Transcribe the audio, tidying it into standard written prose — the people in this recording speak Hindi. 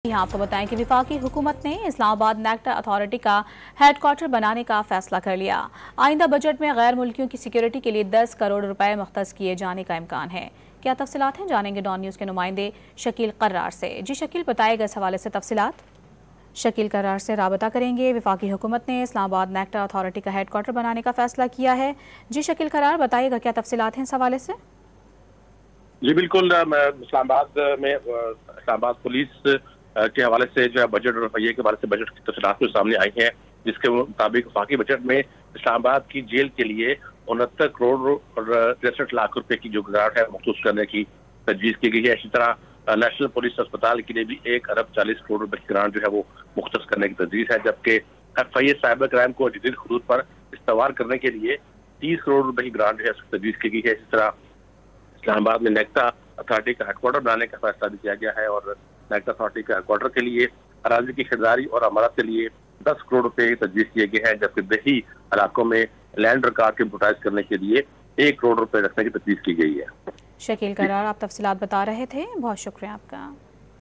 यहाँ आपको बताएं कि विफाकी हुकूमत ने इस्लामाबाद नेक्टा अथॉरिटी का हेडक्वार्टर बनाने का फैसला कर लिया। आइंदा बजट में गैर मुल्कियों की सिक्योरिटी के लिए 10 करोड़ रुपए मुख्तस किए जाने का इम्कान है। क्या तफसीलात हैं, जानेंगे डॉन न्यूज़ के नुमाइंदे शकील कर्रार से। जी शकील, बताएगा इस हवाले से तफसीलात। शकील कर्रार से राबता करेंगे। विफाकी हुकूमत ने इस्लामाबाद नेक्टा अथॉरिटी का हेडक्वार्टर बनाने का फैसला किया है। जी शकील कर्रार, बताइएगा क्या तफसीलात हैं इस हवाले से। जी बिल्कुल, इस्लामाबाद पुलिस के हवाले से जो है बजट और रवैये के हवाले से बजट की तफसीलात सामने आई हैं, जिसके मुताबिक वफाकी बजट में इस्लामाबाद की जेल के लिए 69 करोड़ और 63 लाख रुपए की जो ग्रांट है मखसूस करने की तजवीज़ की गई है। इसी तरह नेशनल पुलिस अस्पताल के लिए भी 1 अरब 40 करोड़ रुपए की ग्रांट जो है वो मुख्तस करने की तजवीज़ है, जबकि FIA साइबर क्राइम को जदीद हुदूद पर इस्तेमाल करने के लिए 30 करोड़ रुपए की ग्रांट जो है उसकी तजवीज़ की गई है। इसी तरह इस्लामाबाद में नेक्टा अथॉरिटी का हेडक्वार्टर बनाने का फैसला भी किया गया है और नेक्टा अथॉरिटी के हेडक्वार्टर के लिए अराजी की खरीदारी और अमारत के लिए 10 करोड़ रुपए तजवीज़ किए गए हैं, जबकि दही इलाकों में लैंड रिकॉर्ड के इम्पोर्टाइज करने के लिए 1 करोड़ रुपए रखने की तजवीज़ की गई है। शकील कर्रार, आप तफसीलात बता रहे थे, बहुत शुक्रिया आपका।